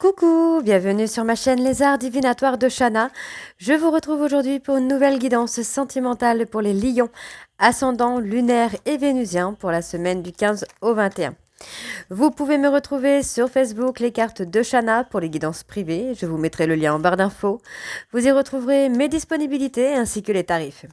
Coucou, bienvenue sur ma chaîne Les Arts Divinatoires de Shana. Je vous retrouve aujourd'hui pour une nouvelle guidance sentimentale pour les lions, ascendants, lunaires et vénusiens pour la semaine du 15 au 21. Vous pouvez me retrouver sur Facebook, les cartes de Shana pour les guidances privées. Je vous mettrai le lien en barre d'infos. Vous y retrouverez mes disponibilités ainsi que les tarifs.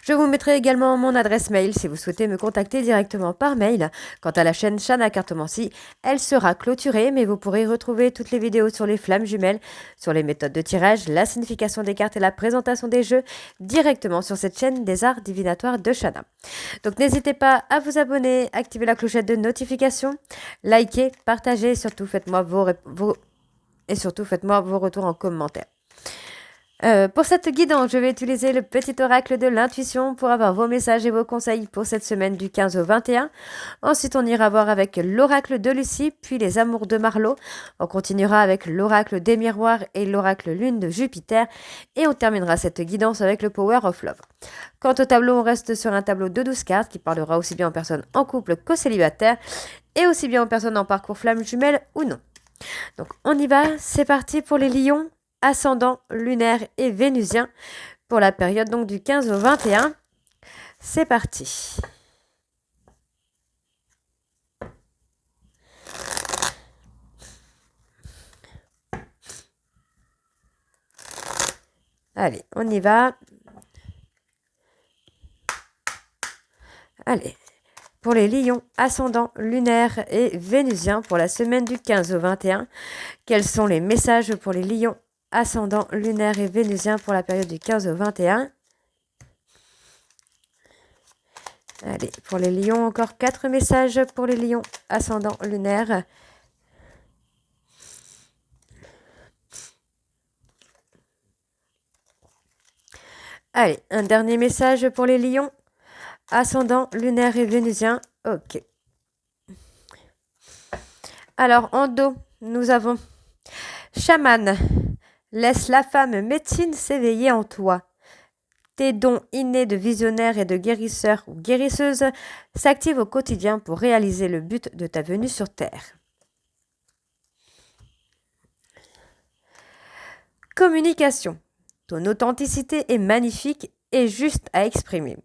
Je vous mettrai également mon adresse mail si vous souhaitez me contacter directement par mail. Quant à la chaîne Shana Cartomancie, elle sera clôturée, mais vous pourrez retrouver toutes les vidéos sur les flammes jumelles, sur les méthodes de tirage, la signification des cartes et la présentation des jeux directement sur cette chaîne des arts divinatoires de Shana. Donc n'hésitez pas à vous abonner, activer la clochette de notification, liker, partager, surtout faites-moi vos retours en commentaire. Pour cette guidance, je vais utiliser le petit oracle de l'intuition pour avoir vos messages et vos conseils pour cette semaine du 15 au 21. Ensuite, on ira voir avec l'oracle de Lucie, puis les amours de Marlowe. On continuera avec l'oracle des miroirs et l'oracle lune de Jupiter. Et on terminera cette guidance avec le Power of Love. Quant au tableau, on reste sur un tableau de 12 cartes qui parlera aussi bien aux personnes en couple qu'aux célibataires et aussi bien aux personnes en parcours flamme jumelle ou non. Donc on y va, c'est parti pour les lions, ascendant, lunaire et vénusien pour la période donc du 15 au 21. C'est parti. Allez, on y va. Allez, pour les lions, ascendant, lunaire et vénusien pour la semaine du 15 au 21, quels sont les messages pour les lions, ascendant, lunaire et vénusien pour la période du 15 au 21? Allez, pour les lions, encore 4 messages pour les lions, ascendant, lunaire. Allez, un dernier message pour les lions, ascendant, lunaire et vénusien. Ok. Alors, en dos, nous avons chaman. Laisse la femme médecine s'éveiller en toi. Tes dons innés de visionnaire et de guérisseur ou guérisseuse s'activent au quotidien pour réaliser le but de ta venue sur Terre. Communication. Ton authenticité est magnifique et juste à exprimer.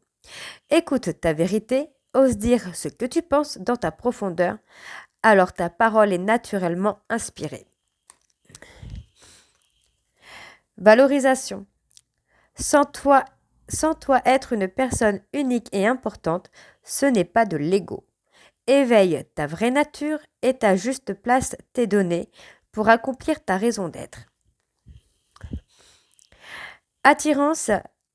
Écoute ta vérité, ose dire ce que tu penses dans ta profondeur, alors ta parole est naturellement inspirée. Valorisation. Sens-toi être une personne unique et importante, ce n'est pas de l'ego. Éveille ta vraie nature et ta juste place t'est donnée pour accomplir ta raison d'être. Attirance,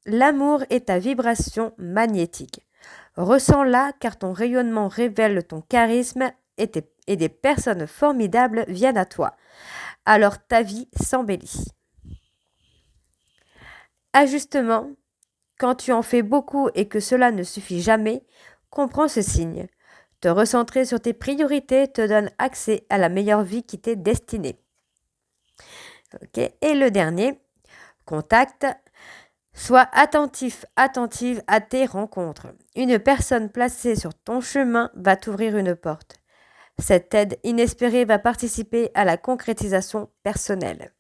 l'amour est ta vibration magnétique. Ressens-la car ton rayonnement révèle ton charisme et des personnes formidables viennent à toi. Alors ta vie s'embellit. Ajustement, quand tu en fais beaucoup et que cela ne suffit jamais, comprends ce signe. Te recentrer sur tes priorités te donne accès à la meilleure vie qui t'est destinée. Okay. Et le dernier, contact. Sois attentif, attentive à tes rencontres. Une personne placée sur ton chemin va t'ouvrir une porte. Cette aide inespérée va participer à la concrétisation personnelle.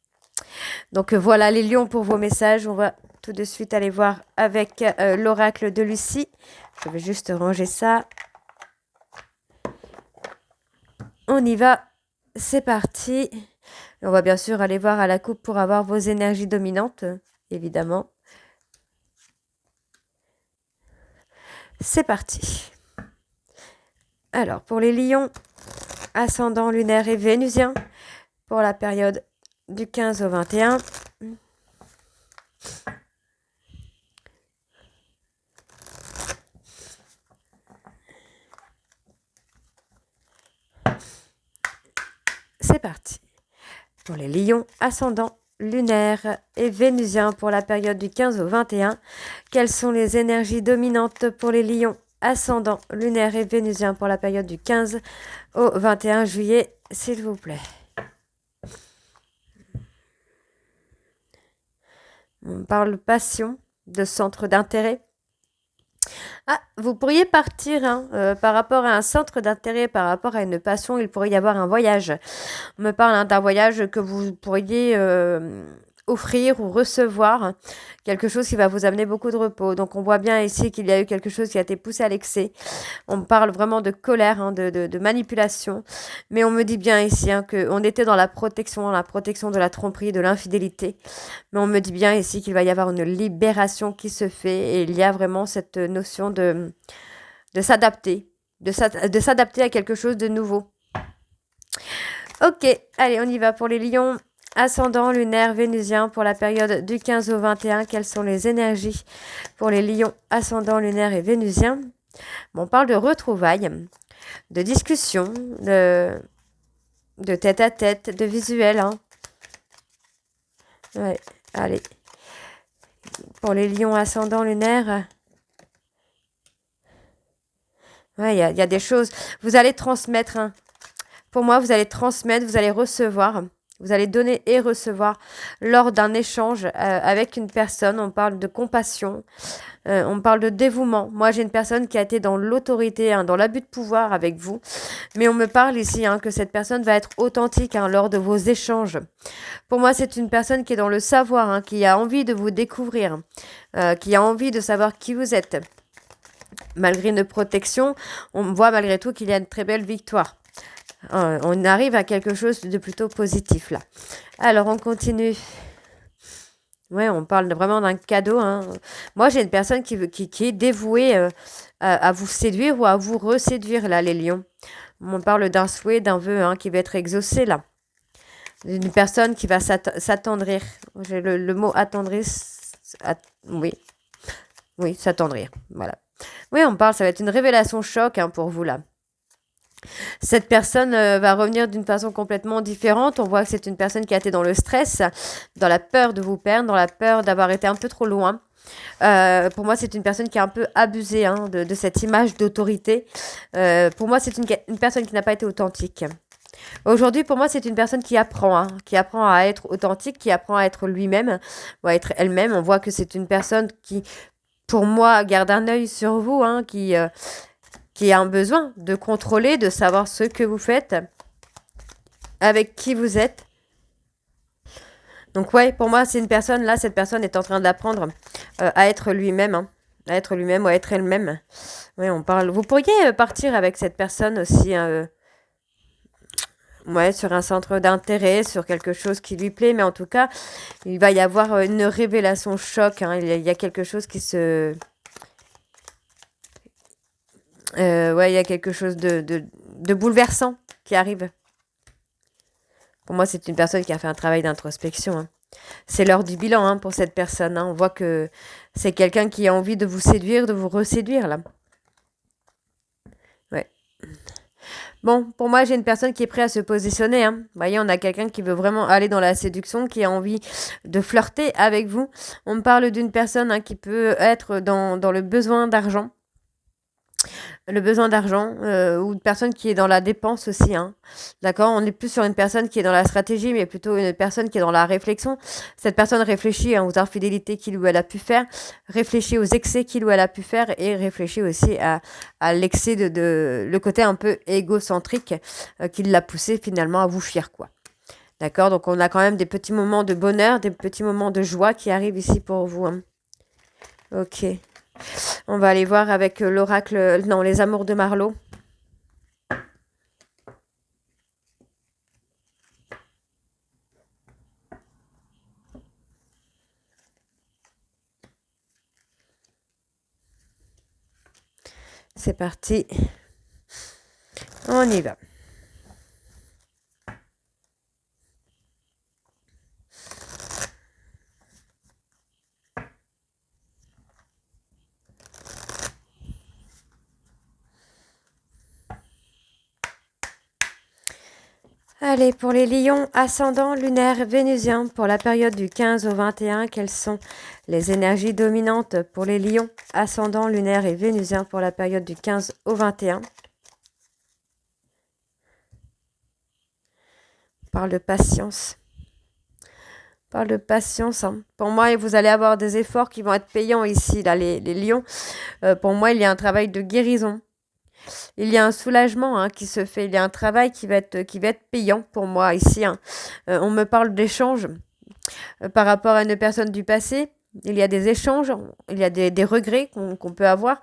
Donc voilà les lions pour vos messages. On va tout de suite aller voir avec l'oracle de Lucie. Je vais juste ranger ça. On y va. C'est parti. On va bien sûr aller voir à la coupe pour avoir vos énergies dominantes, évidemment. C'est parti. Alors, pour les lions, ascendant, lunaire et vénusien, pour la période du 15 au 21. C'est parti. Pour les lions, ascendant, lunaire et vénusien pour la période du 15 au 21. Quelles sont les énergies dominantes pour les lions, ascendant, lunaire et vénusien pour la période du 15 au 21 juillet, s'il vous plaît? On parle passion, de centre d'intérêt, Ah, vous pourriez partir hein, par rapport à un centre d'intérêt, par rapport à une passion, il pourrait y avoir un voyage. On me parle hein, d'un voyage que vous pourriez offrir ou recevoir, quelque chose qui va vous amener beaucoup de repos. Donc on voit bien ici qu'il y a eu quelque chose qui a été poussé à l'excès. On parle vraiment de colère, hein, de manipulation. Mais on me dit bien ici hein, qu'on était dans la protection de la tromperie, de l'infidélité. Mais on me dit bien ici qu'il va y avoir une libération qui se fait et il y a vraiment cette notion de s'adapter, de s'adapter à quelque chose de nouveau. Ok, allez, on y va pour les lions. Ascendant lunaire vénusien pour la période du 15 au 21. Quelles sont les énergies pour les lions ascendant lunaire et vénusien? Bon, on parle de retrouvailles, de discussion, de tête à tête, de visuel. Hein. Ouais, allez. Pour les lions ascendant lunaire, ouais, il y a des choses. Vous allez transmettre. Hein. Pour moi, vous allez transmettre, vous allez recevoir. Vous allez donner et recevoir lors d'un échange avec une personne. On parle de compassion, on parle de dévouement. Moi, j'ai une personne qui a été dans l'autorité, hein, dans l'abus de pouvoir avec vous. Mais on me parle ici hein, que cette personne va être authentique hein, lors de vos échanges. Pour moi, c'est une personne qui est dans le savoir, hein, qui a envie de vous découvrir, qui a envie de savoir qui vous êtes. Malgré une protection, on voit malgré tout qu'il y a une très belle victoire. On arrive à quelque chose de plutôt positif là. Alors, on continue. Ouais, on parle vraiment d'un cadeau. Hein. Moi, j'ai une personne qui est dévouée à vous séduire ou à vous reséduire, là, les lions. On parle d'un souhait, d'un vœu hein, qui va être exaucé, là. Une personne qui va s'attendrir. J'ai le mot attendrir. Oui, oui, s'attendrir. Voilà. Oui, on parle, ça va être une révélation choc hein, pour vous, là. Cette personne va revenir d'une façon complètement différente. On voit que c'est une personne qui a été dans le stress, dans la peur de vous perdre, dans la peur d'avoir été un peu trop loin. Pour moi, c'est une personne qui a un peu abusé hein, de cette image d'autorité. Pour moi, c'est une personne qui n'a pas été authentique. Aujourd'hui, pour moi, c'est une personne qui apprend à être authentique, qui apprend à être lui-même, ou à être elle-même. On voit que c'est une personne qui, pour moi, garde un œil sur vous, hein, qui a un besoin de contrôler, de savoir ce que vous faites, avec qui vous êtes. Donc ouais, pour moi, c'est une personne, là, cette personne est en train d'apprendre à être lui-même, hein, à être lui-même ou à être elle-même. Oui, on parle. Vous pourriez partir avec cette personne aussi, hein, ouais, sur un centre d'intérêt, sur quelque chose qui lui plaît, mais en tout cas, il va y avoir une révélation choc. Hein, il y a quelque chose qui se... ouais, il y a quelque chose de bouleversant qui arrive. Pour moi, c'est une personne qui a fait un travail d'introspection. Hein. C'est l'heure du bilan hein, pour cette personne. Hein. On voit que c'est quelqu'un qui a envie de vous séduire, de vous reséduire, là. Ouais. Bon, pour moi, j'ai une personne qui est prête à se positionner. Hein. Vous voyez, on a quelqu'un qui veut vraiment aller dans la séduction, qui a envie de flirter avec vous. On me parle d'une personne hein, qui peut être dans le besoin d'argent. Le besoin d'argent ou une personne qui est dans la dépense aussi. Hein. D'accord. On n'est plus sur une personne qui est dans la stratégie, mais plutôt une personne qui est dans la réflexion. Cette personne réfléchit hein, aux infidélités qu'il ou elle a pu faire, réfléchit aux excès qu'il ou elle a pu faire et réfléchit aussi à l'excès de le côté un peu égocentrique qui l'a poussé finalement à vous fuir, quoi. D'accord. Donc on a quand même des petits moments de bonheur, des petits moments de joie qui arrivent ici pour vous. Hein. Ok. On va aller voir avec l'oracle, non, les amours de Marlowe. C'est parti. On y va. Allez, pour les lions, ascendant lunaire vénusien, pour la période du 15 au 21, quelles sont les énergies dominantes pour les lions, ascendant lunaire et vénusien, pour la période du 15 au 21? On parle de patience. Parle de patience, hein. Pour moi, vous allez avoir des efforts qui vont être payants ici, là, les lions. Pour moi, il y a un travail de guérison. Il y a un soulagement hein, qui se fait. Il y a un travail qui va être payant pour moi ici, hein. On me parle d'échanges par rapport à une personne du passé. Il y a des échanges, il y a des regrets qu'on peut avoir.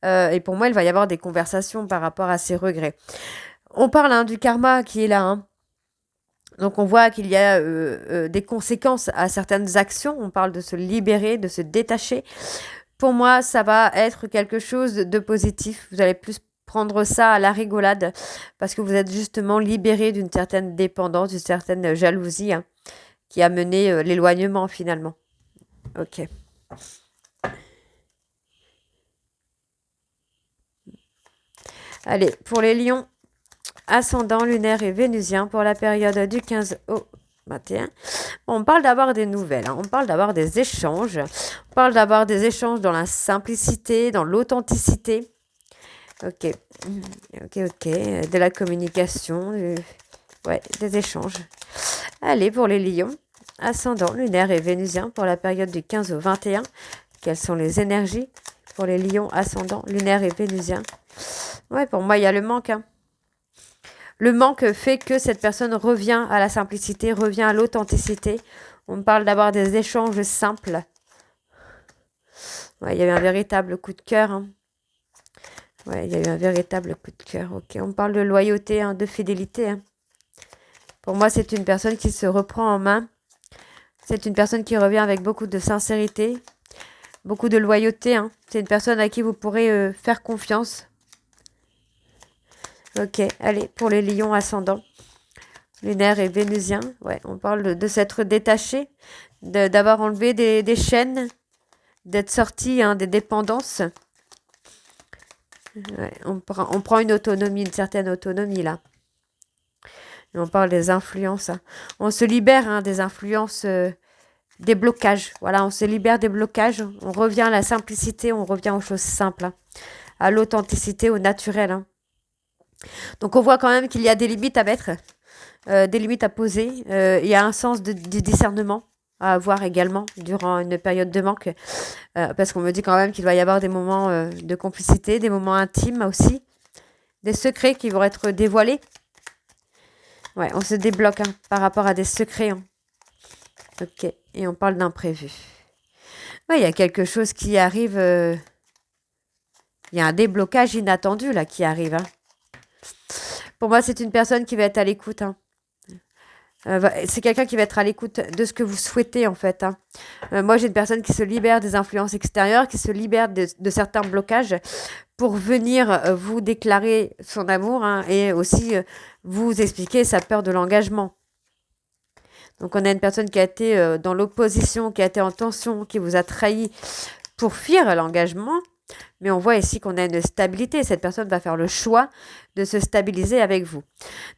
Et pour moi, il va y avoir des conversations par rapport à ces regrets. On parle hein, du karma qui est là, hein. Donc on voit qu'il y a des conséquences à certaines actions. On parle de se libérer, de se détacher. Pour moi, ça va être quelque chose de positif. Vous allez plus prendre ça à la rigolade parce que vous êtes justement libéré d'une certaine dépendance, d'une certaine jalousie hein, qui a mené l'éloignement finalement. Ok. Allez, pour les lions, ascendant lunaire et vénusien pour la période du 15 au 21. On parle d'avoir des nouvelles, hein. On parle d'avoir des échanges. On parle d'avoir des échanges dans la simplicité, dans l'authenticité. Ok. De la communication, ouais, des échanges. Allez, pour les lions, ascendant lunaire et vénusien pour la période du 15 au 21. Quelles sont les énergies pour les lions, ascendant lunaire et vénusien? Ouais, pour moi, il y a le manque, hein. Le manque fait que cette personne revient à la simplicité, revient à l'authenticité. On me parle d'avoir des échanges simples. Ouais, il y a eu un véritable coup de cœur. Hein. Ouais, il y a eu un véritable coup de cœur. Ok, on parle de loyauté, hein, de fidélité. Hein. Pour moi, c'est une personne qui se reprend en main. C'est une personne qui revient avec beaucoup de sincérité, beaucoup de loyauté. Hein. C'est une personne à qui vous pourrez faire confiance. Ok, allez, pour les lions ascendants, lunaire et vénusien, ouais, on parle de s'être détaché, d'avoir enlevé des chaînes, d'être sorti hein, des dépendances. Ouais, on prend une autonomie, une certaine autonomie là. Et on parle des influences. Hein. On se libère hein, des influences, des blocages. Voilà, on se libère des blocages. On revient à la simplicité, on revient aux choses simples, hein, à l'authenticité, au naturel. Hein. Donc on voit quand même qu'il y a des limites à mettre, des limites à poser. Il y a un sens du discernement à avoir également durant une période de manque. Parce qu'on me dit quand même qu'il va y avoir des moments de complicité, des moments intimes aussi, des secrets qui vont être dévoilés. Ouais, on se débloque hein, par rapport à des secrets. Hein. Ok, et on parle d'imprévu. Ouais, il y a quelque chose qui arrive. Il y a un déblocage inattendu là qui arrive. Hein. Pour moi, c'est une personne qui va être à l'écoute. Hein. C'est quelqu'un qui va être à l'écoute de ce que vous souhaitez en fait. Hein. Moi, j'ai une personne qui se libère des influences extérieures, qui se libère de certains blocages pour venir vous déclarer son amour hein, et aussi vous expliquer sa peur de l'engagement. Donc, on a une personne qui a été dans l'opposition, qui a été en tension, qui vous a trahi pour fuir l'engagement. Mais on voit ici qu'on a une stabilité. Cette personne va faire le choix de se stabiliser avec vous.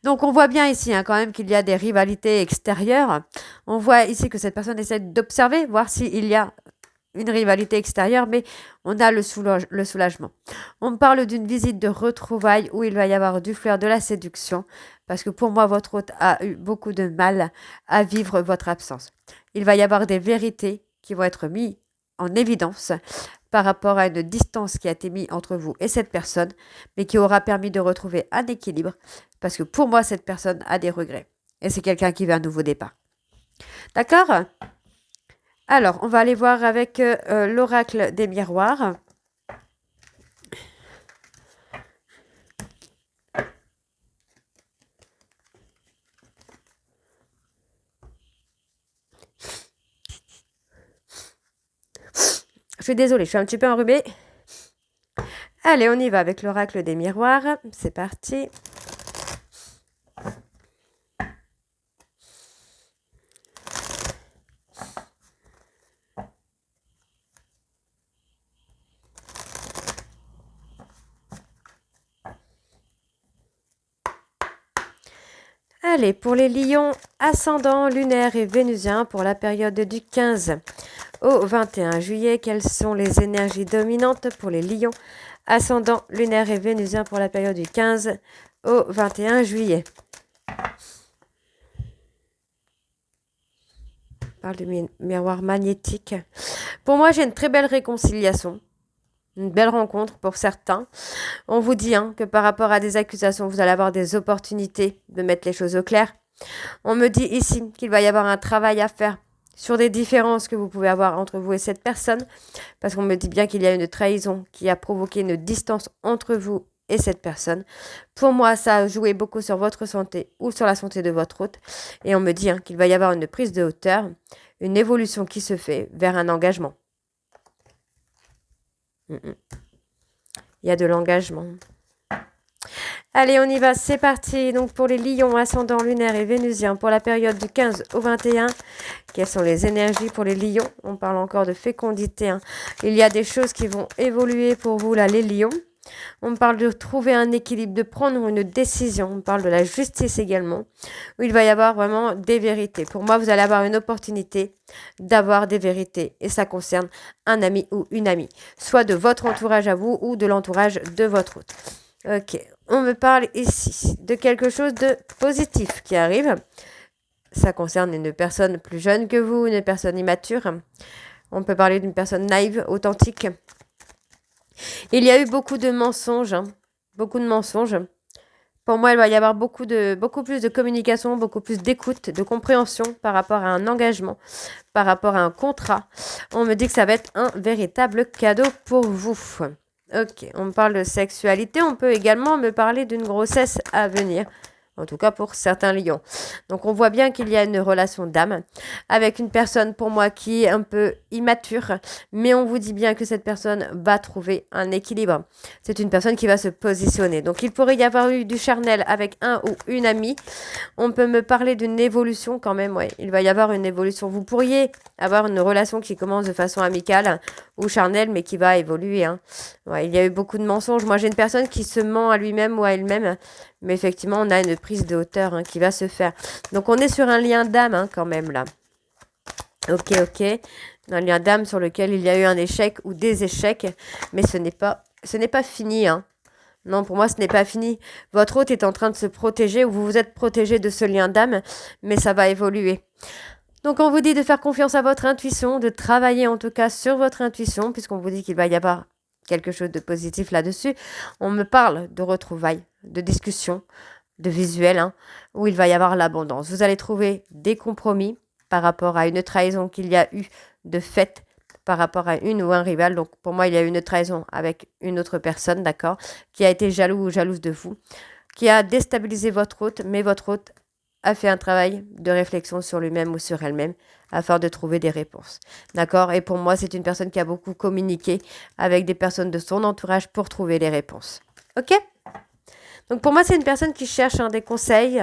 Donc, on voit bien ici hein, quand même qu'il y a des rivalités extérieures. On voit ici que cette personne essaie d'observer, voir s'il y a une rivalité extérieure, mais on a le soulagement. On me parle d'une visite de retrouvailles où il va y avoir du flair de la séduction, parce que pour moi, votre hôte a eu beaucoup de mal à vivre votre absence. Il va y avoir des vérités qui vont être mises en évidence par rapport à une distance qui a été mise entre vous et cette personne, mais qui aura permis de retrouver un équilibre, parce que pour moi, cette personne a des regrets. Et c'est quelqu'un qui veut un nouveau départ. D'accord ? Alors, on va aller voir avec l'oracle des miroirs. Je suis désolée, je suis un petit peu enrhumée. Allez, on y va avec l'oracle des miroirs. C'est parti. Allez, pour les lions, ascendant, lunaire et vénusien pour la période du 15 au 21 juillet, quelles sont les énergies dominantes pour les lions, ascendant, lunaire et vénusien pour la période du 15 au 21 juillet? On parle de miroir magnétique. Pour moi, j'ai une très belle réconciliation. Une belle rencontre pour certains. On vous dit que par rapport à des accusations, vous allez avoir des opportunités de mettre les choses au clair. On me dit ici qu'il va y avoir un travail à faire sur des différences que vous pouvez avoir entre vous et cette personne, parce qu'on me dit bien qu'il y a une trahison qui a provoqué une distance entre vous et cette personne. Pour moi, ça a joué beaucoup sur votre santé ou sur la santé de votre hôte. Et on me dit qu'il va y avoir une prise de hauteur, une évolution qui se fait vers un engagement. Il y a de l'engagement. Allez, on y va, c'est parti. Donc pour les lions, ascendant lunaire et vénusien, pour la période du 15 au 21, quelles sont les énergies pour les lions? On parle encore de fécondité. Il y a des choses qui vont évoluer pour vous là, les lions. On parle de trouver un équilibre, de prendre une décision. On parle de la justice également, où il va y avoir vraiment des vérités. Pour moi, vous allez avoir une opportunité d'avoir des vérités. Et ça concerne un ami ou une amie, soit de votre entourage à vous ou de l'entourage de votre hôte. Ok, on me parle ici de quelque chose de positif qui arrive. Ça concerne une personne plus jeune que vous, une personne immature. On peut parler d'une personne naïve, authentique. Il y a eu beaucoup de mensonges, beaucoup de mensonges. Pour moi, il va y avoir beaucoup plus de communication, beaucoup plus d'écoute, de compréhension par rapport à un engagement, par rapport à un contrat. On me dit que ça va être un véritable cadeau pour vous. Ok, on me parle de sexualité. On peut également me parler d'une grossesse à venir. En tout cas pour certains lions. Donc on voit bien qu'il y a une relation d'âme avec une personne pour moi qui est un peu immature. Mais on vous dit bien que cette personne va trouver un équilibre. C'est une personne qui va se positionner. Donc il pourrait y avoir eu du charnel avec un ou une amie. On peut me parler d'une évolution quand même. Ouais, il va y avoir une évolution. Vous pourriez avoir une relation qui commence de façon amicale ou charnelle mais qui va évoluer. Ouais, il y a eu beaucoup de mensonges. Moi j'ai une personne qui se ment à lui-même ou à elle-même. Mais effectivement, on a une prise de hauteur qui va se faire. Donc, on est sur un lien d'âme quand même là. Ok. Un lien d'âme sur lequel il y a eu un échec ou des échecs. Mais ce n'est pas fini. Non, pour moi, ce n'est pas fini. Votre hôte est en train de se protéger ou vous vous êtes protégé de ce lien d'âme. Mais ça va évoluer. Donc, on vous dit de faire confiance à votre intuition, de travailler en tout cas sur votre intuition, puisqu'on vous dit qu'il va y avoir quelque chose de positif là-dessus. On me parle de retrouvailles, de discussions, de visuels, où il va y avoir l'abondance. Vous allez trouver des compromis par rapport à une trahison qu'il y a eu de fait par rapport à une ou un rival. Donc pour moi, il y a eu une trahison avec une autre personne, d'accord, qui a été jaloux ou jalouse de vous, qui a déstabilisé votre hôte, mais votre hôte a fait un travail de réflexion sur lui-même ou sur elle-même afin de trouver des réponses. D'accord? Et pour moi, c'est une personne qui a beaucoup communiqué avec des personnes de son entourage pour trouver les réponses. Ok? Donc pour moi, c'est une personne qui cherche des conseils,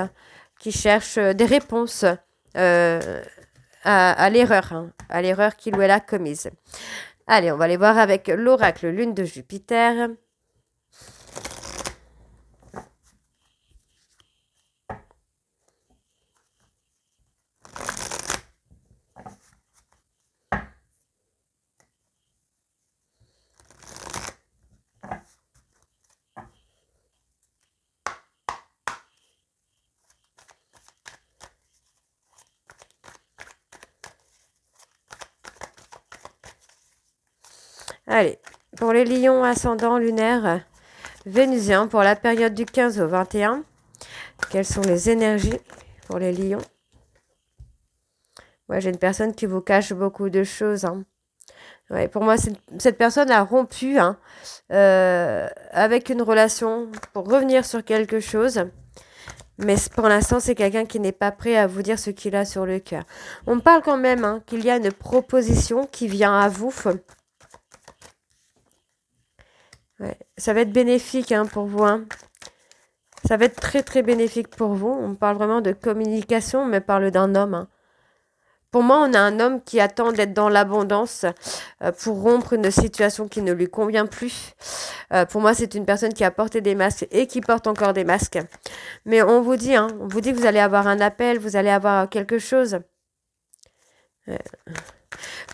qui cherche des réponses à l'erreur qu'il ou elle a commise. Allez, on va aller voir avec l'oracle Lune de Jupiter. Allez, pour les lions ascendants lunaires vénusiens, pour la période du 15 au 21, quelles sont les énergies pour les lions? Ouais, j'ai une personne qui vous cache beaucoup de choses. Ouais, pour moi, cette personne a rompu avec une relation pour revenir sur quelque chose. Mais pour l'instant, c'est quelqu'un qui n'est pas prêt à vous dire ce qu'il a sur le cœur. On parle quand même qu'il y a une proposition qui vient à vous. Ouais, ça va être bénéfique pour vous. Ça va être très très bénéfique pour vous. On parle vraiment de communication, mais parle d'un homme. Pour moi, on a un homme qui attend d'être dans l'abondance pour rompre une situation qui ne lui convient plus. Pour moi, c'est une personne qui a porté des masques et qui porte encore des masques. Mais on vous dit que vous allez avoir un appel, vous allez avoir quelque chose.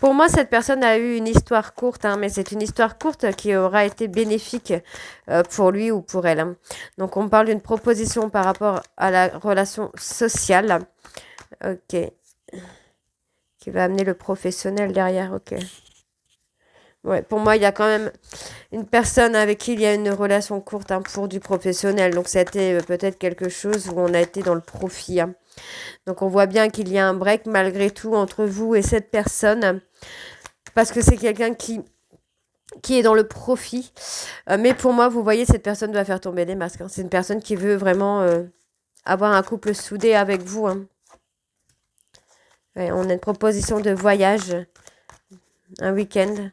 Pour moi, cette personne a eu une histoire courte, mais c'est une histoire courte qui aura été bénéfique pour lui ou pour elle. Donc, on parle d'une proposition par rapport à la relation sociale. Ok. qui va amener le professionnel derrière. Ok. Ouais, pour moi, il y a quand même une personne avec qui il y a une relation courte hein, pour du professionnel. Donc, c'était peut-être quelque chose où on a été dans le profit. Hein. Donc, on voit bien qu'il y a un break malgré tout entre vous et cette personne. Parce que c'est quelqu'un qui est dans le profit. Mais pour moi, vous voyez, cette personne doit faire tomber les masques. Hein. C'est une personne qui veut vraiment avoir un couple soudé avec vous. Hein. Ouais, on a une proposition de voyage. Un week-end.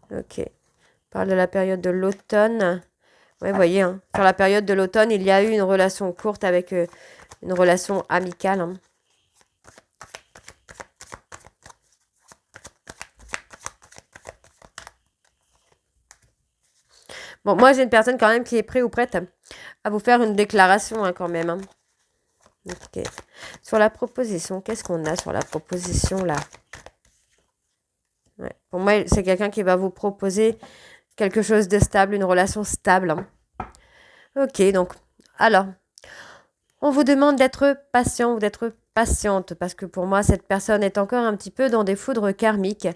Ok. On parle de la période de l'automne. Ouais, vous voyez, hein, sur la période de l'automne, il y a eu une relation courte avec une relation amicale. Hein. Bon, moi, j'ai une personne quand même qui est prête ou prête à vous faire une déclaration hein, quand même. Hein. Ok. Sur la proposition, qu'est-ce qu'on a sur la proposition là? Ouais. Pour moi, c'est quelqu'un qui va vous proposer quelque chose de stable, une relation stable. Hein. Ok, donc, alors, on vous demande d'être patient ou d'être patiente parce que pour moi, cette personne est encore un petit peu dans des foudres karmiques.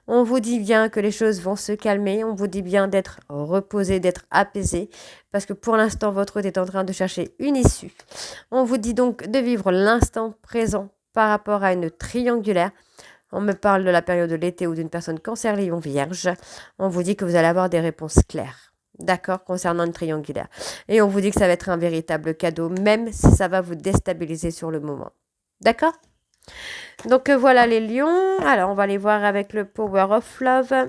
On vous dit bien que les choses vont se calmer, on vous dit bien d'être reposé, d'être apaisé parce que pour l'instant, votre route est en train de chercher une issue. On vous dit donc de vivre l'instant présent par rapport à une triangulaire. On me parle de la période de l'été ou d'une personne cancer, lion, vierge. On vous dit que vous allez avoir des réponses claires. D'accord, concernant une triangulaire. Et on vous dit que ça va être un véritable cadeau, même si ça va vous déstabiliser sur le moment. D'accord? Donc voilà les lions. Alors on va les voir avec le Power of Love.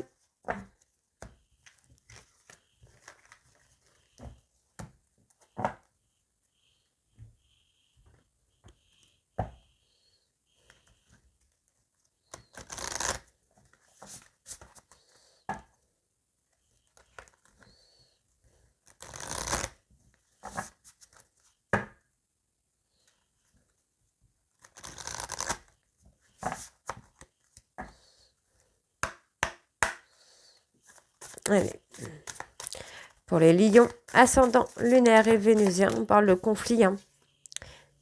Allez. Pour les lions, ascendant lunaire et vénusien, on parle de conflits. Hein.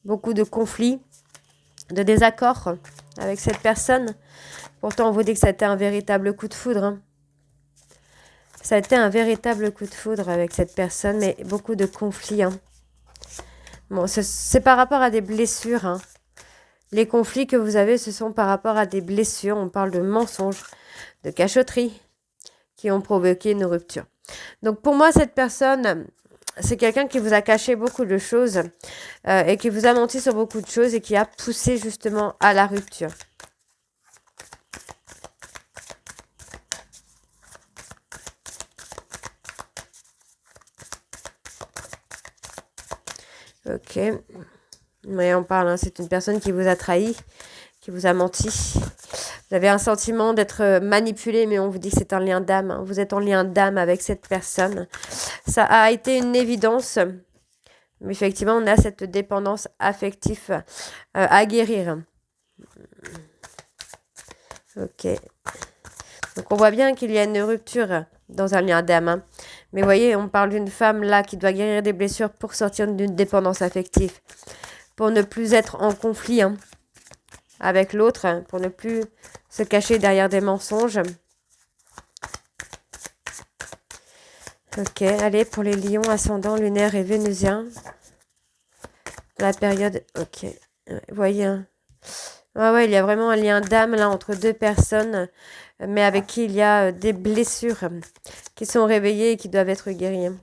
Beaucoup de conflits, de désaccords avec cette personne. Pourtant, on vous dit que ça a été un véritable coup de foudre. Hein. Ça a été un véritable coup de foudre avec cette personne, mais beaucoup de conflits. Hein. Bon, c'est par rapport à des blessures. Hein. Les conflits que vous avez, ce sont par rapport à des blessures. On parle de mensonges, de cachotteries qui ont provoqué une rupture. Donc pour moi, cette personne, c'est quelqu'un qui vous a caché beaucoup de choses et qui vous a menti sur beaucoup de choses et qui a poussé justement à la rupture. Ok. Mais on parle, hein, c'est une personne qui vous a trahi, qui vous a menti. Vous avez un sentiment d'être manipulé, mais on vous dit que c'est un lien d'âme. Hein. Vous êtes en lien d'âme avec cette personne. Ça a été une évidence. Mais effectivement, on a cette dépendance affective à guérir. Ok. Donc, on voit bien qu'il y a une rupture dans un lien d'âme. Hein. Mais vous voyez, on parle d'une femme là qui doit guérir des blessures pour sortir d'une dépendance affective. Pour ne plus être en conflit hein, avec l'autre. Hein, pour ne plus se cacher derrière des mensonges. Ok, allez, pour les lions, ascendant, lunaire et vénusien. La période, ok. Vous voyez, hein. Ouais, il y a vraiment un lien d'âme là entre deux personnes, mais avec qui il y a des blessures qui sont réveillées et qui doivent être guéries.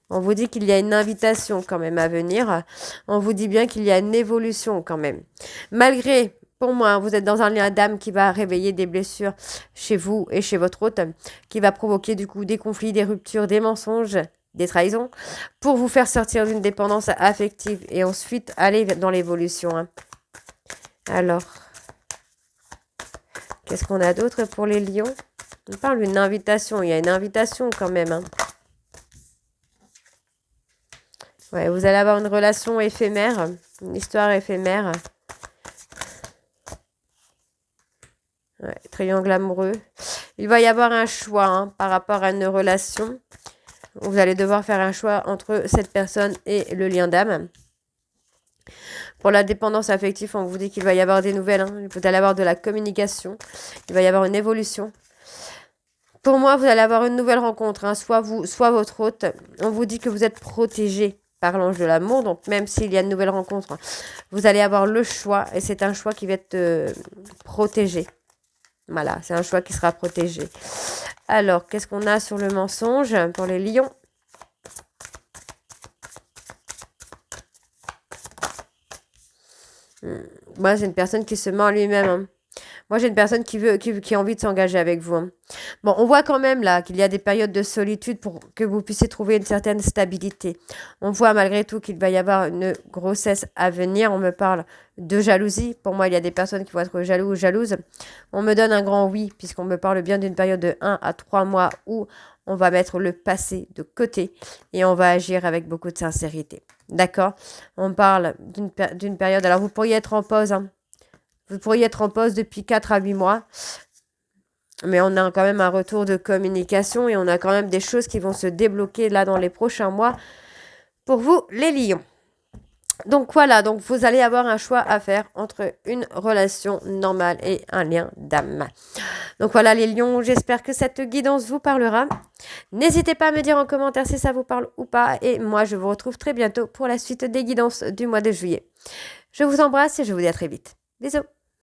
On vous dit qu'il y a une invitation quand même à venir. On vous dit bien qu'il y a une évolution quand même. Malgré, pour moi, vous êtes dans un lien d'âme qui va réveiller des blessures chez vous et chez votre hôte, qui va provoquer du coup des conflits, des ruptures, des mensonges, des trahisons, pour vous faire sortir d'une dépendance affective et ensuite aller dans l'évolution. Hein. Alors, qu'est-ce qu'on a d'autre pour les lions? On parle d'une invitation. Il y a une invitation quand même. Hein. Ouais, vous allez avoir une relation éphémère, une histoire éphémère. Ouais, triangle amoureux. Il va y avoir un choix hein, par rapport à une relation. Vous allez devoir faire un choix entre cette personne et le lien d'âme. Pour la dépendance affective, on vous dit qu'il va y avoir des nouvelles. Hein. Il peut y avoir de la communication. Il va y avoir une évolution. Pour moi, vous allez avoir une nouvelle rencontre. Hein. Soit vous, soit votre hôte. On vous dit que vous êtes protégé par l'ange de l'amour. Donc, même s'il y a une nouvelle rencontre, vous allez avoir le choix. Et c'est un choix qui va être protégé. Voilà, c'est un choix qui sera protégé. Alors, qu'est-ce qu'on a sur le mensonge pour les lions? Moi, c'est une personne qui se ment à lui-même. Hein. Moi, j'ai une personne qui a envie de s'engager avec vous. Hein. Bon, on voit quand même là qu'il y a des périodes de solitude pour que vous puissiez trouver une certaine stabilité. On voit malgré tout qu'il va y avoir une grossesse à venir. On me parle de jalousie. Pour moi, il y a des personnes qui vont être jaloux ou jalouses. On me donne un grand oui, puisqu'on me parle bien d'une période de 1 à 3 mois où on va mettre le passé de côté et on va agir avec beaucoup de sincérité. D'accord? On parle d'une période... Alors, vous pourriez être en pause, hein. Vous pourriez être en pause depuis 4 à 8 mois. Mais on a quand même un retour de communication et on a quand même des choses qui vont se débloquer là dans les prochains mois pour vous, les lions. Donc voilà, donc vous allez avoir un choix à faire entre une relation normale et un lien d'âme. Donc voilà les lions, j'espère que cette guidance vous parlera. N'hésitez pas à me dire en commentaire si ça vous parle ou pas. Et moi, je vous retrouve très bientôt pour la suite des guidances du mois de juillet. Je vous embrasse et je vous dis à très vite. Bisous.